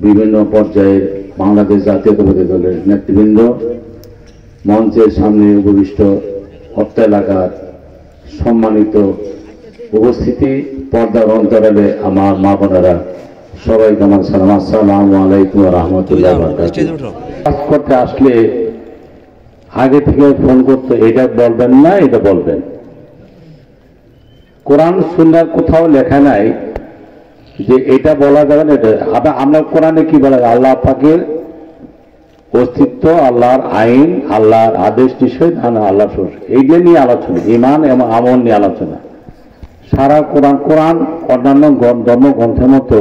বিভিন্ন পর্যায়ের বাংলাদেশ জাতীয়তাবাদী দলের নেতৃবৃন্দ, মঞ্চের সামনে উপবিষ্ট অত্র এলাকার সম্মানিত উপস্থিতি, পর্দার অন্তরালে আমার মা বোনেরা, সবাইকে আমার সালাম, আসসালামু আলাইকুম ওয়া রাহমাতুল্লাহি ওয়া বারাকাতুহু। কাজ করতে আসলে আগে থেকে ফোন করতে, এটা বলবেন না, এটা বলবেন। কোরআন সুন্নাহর কোথাও লেখা নাই যে এটা বলা যাবে না। এটা আমরা কোরআনে কি বলা যায়? আল্লাহ পাকের অস্তিত্ব, আল্লাহর আইন, আল্লাহর আদেশ নিষেধ, আল্লাহর এইগুলো নিয়ে আলোচনা, ঈমান এবং আমল নিয়ে আলোচনা। সারা কোরআন অন্যান্য ধর্মগ্রন্থের মতো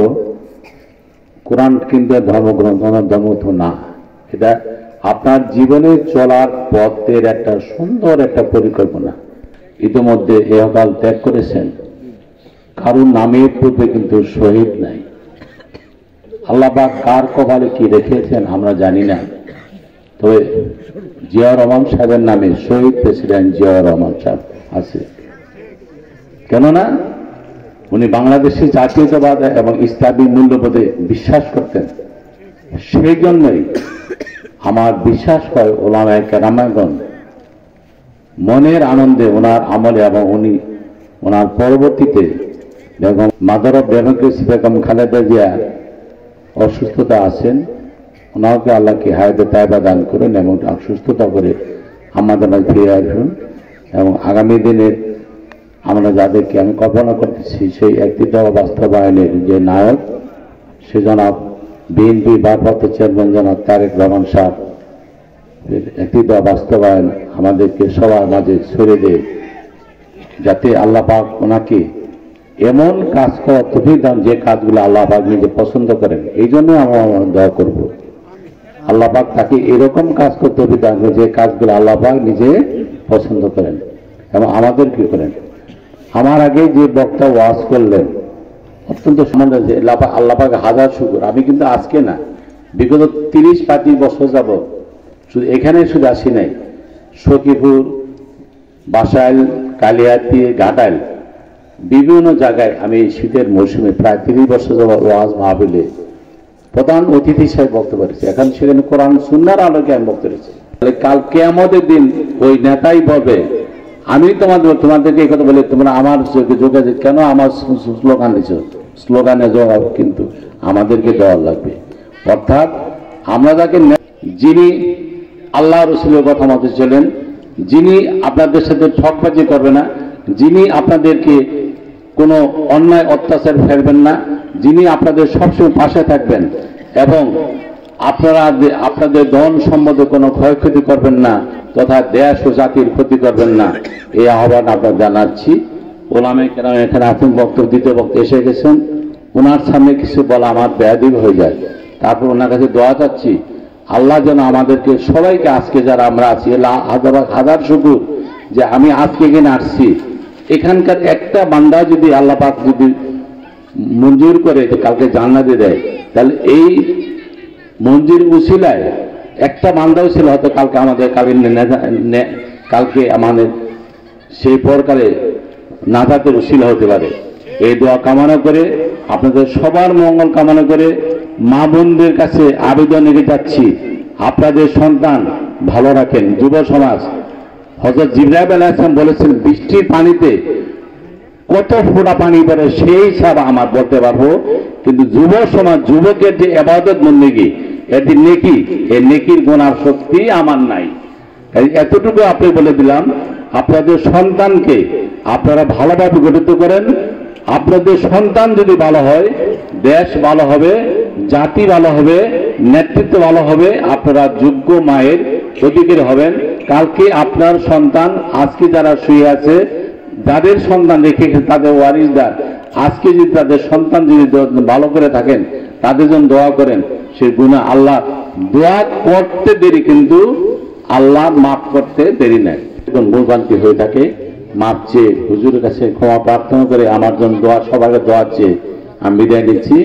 কোরআন কিন্তু ধর্মগ্রন্থ না। এটা আপনার জীবনে চলার পথের একটা সুন্দর একটা পরিকল্পনা। ইতিমধ্যে ইহকাল ত্যাগ করেছেন, কারোর নামের পূর্বে কিন্তু শহীদ নাই। আল্লাহ পাক কার কপালে কি রেখেছেন আমরা জানি না, তবে জিয়াউর রহমান সাহেবের নামে শহীদ প্রেসিডেন্ট জিয়াউর রহমান সাহেব আছে। কেননা উনি বাংলাদেশি জাতীয়তাবাদ এবং ইসলামী মূল্যবোধে বিশ্বাস করতেন। সেই জন্যই আমার বিশ্বাস হয় ওলামায়ে কেরামগণ মনের আনন্দে ওনার আমলে এবং উনি ওনার পরবর্তীতে Begum mother of democracy Begum Khaleda Zia অসুস্থতা আছেন, ওনাকে আল্লাহকে হায়াতে তাইবা দান করেন এবং সুস্থতা করে আমাদের মাঝে ফিরে আসুন। এবং আগামী দিনের আমরা যাদেরকে আমি কল্পনা করতেছি, সেই একটি দফা বাস্তবায়নের যে নায়ক, সে জনাব বিএনপি ভারপ্রাপ্ত চেয়ারম্যান জনাব তারেক রহমান সাহেব, একটি দফা বাস্তবায়ন আমাদেরকে সবার মাঝে ছড়িয়ে দেয়, যাতে আল্লাহ পাক ওনাকে এমন কাজ করার তৌফিক দান যে কাজগুলো আল্লাহ পাক নিজে পছন্দ করেন। এই জন্য আমরা দোয়া করব আল্লাহ পাক তাকে এরকম কাজ করতে তৌফিক দান করে যে কাজগুলো আল্লাহ পাক নিজে পছন্দ করেন এবং আমাদের কি করেন। আমার আগে যে বক্তা ওয়াজ করলেন অত্যন্ত সম্মান, আল্লাহ পাক হাজার শুকর। আমি কিন্তু আজকে না, বিগত 30-35 বছর যাব শুধু এখানে শুধু আসি নাই, সখীপুর, বাসাইল, কালিয়াতি, ঘাটাইল, বিভিন্ন জায়গায় আমি শীতের মৌসুমে প্রায় 30 বছর যাব ওয়াজ মাহফিলে প্রধান অতিথি হিসেবে বক্তব্য করেছি। এখন সেখানে কোরআন সুন্নাহর আলোকে আমি বক্তব্য করেছি। কাল কিয়ামতের দিন ওই নেতাই বলবে, আমি তোমাদেরকে এই কথা বলি, তোমরা আমার যোগাযোগ কেন আমার স্লোগান দিচ্ছ? স্লোগানে জবাব কিন্তু আমাদেরকে দেওয়া লাগবে। অর্থাৎ আমরা যাকে, যিনি আল্লাহ রসুলের কথা মতো চলেন, যিনি আপনাদের সাথে ঠকবাজি করবে না, যিনি আপনাদেরকে কোনো অন্যায় অত্যাচার ফেলবেন না, যিনি আপনাদের সবসময় পাশে থাকবেন এবং আপনাদের ধন সম্পদে কোনো ক্ষয়ক্ষতি করবেন না তথা দেশ ও জাতির ক্ষতি করবেন না, এই আহ্বান আপনার জানাচ্ছি। ওলামায়ে কেরাম এখানে আছেন, বক্তব্য দিতে এসে গেছেন, ওনার সামনে কিছু বলা আমার বেয়াদবি হয়ে যায়। তারপর ওনার কাছে দোয়া চাচ্ছি আল্লাহ যেন আমাদেরকে সবাইকে, আজকে যারা আমরা আছি, হাজার শুকর যে আমি আজকে এখানে আসছি, এখানকার একটা বান্দা যদি আল্লাহ পাক যদি মঞ্জুর করে কালকে জান্নাতে দেয়, তাহলে এই মঞ্জুর উসিলায় একটা বান্দাও ছিল হয়তো কালকে আমাদের কালকে আমাদের সেই পরকালে নাজাতের উসিলা হতে পারে। এই দোয়া কামনা করে, আপনাদের সবার মঙ্গল কামনা করে মা বোনদের কাছে আবেদন রেখে যাচ্ছি, আপনাদের সন্তান ভালো রাখেন। যুব সমাজ, হযরত জিবরাইল আলাইহিস সালাম বলেছেন বৃষ্টির পানিতে কত ফোঁটা পানি পড়ে সেই হিসাব আমার বলতে পারবো, কিন্তু যুব সমাজ, যুবকের যে ইবাদত বন্দেগী, এটি নেকি, এই নেকির গুনার শক্তি আমার নাই। এতটুকু আপনি বলে দিলাম, আপনাদের সন্তানকে আপনারা ভালোভাবে গঠিত করেন। আপনাদের সন্তান যদি ভালো হয়, দেশ ভালো হবে, জাতি ভালো হবে, নেতৃত্ব ভালো হবে, আপনারা যোগ্য মায়ের অধিকারী হবেন। কালকে আপনার সন্তান, আজকে যারা শুয়ে আছে, যাদের সন্তান রেখে তাদের ওয়ারিসদার, আজকে যদি তাদের সন্তান যদি ভালো করে থাকেন, তাদের জন্য দোয়া করেন। সে গুনাহ আল্লাহ দোয়া করতে দেরি, কিন্তু আল্লাহ মাফ করতে দেরি নাই। যখন ভুলভ্রান্তি হয়ে থাকে, মাপ চেয়ে হুজুরের কাছে ক্ষমা প্রার্থনা করে আমার জন্য দোয়া, সবার দোয়া চেয়ে আমি বিদায় নিচ্ছি।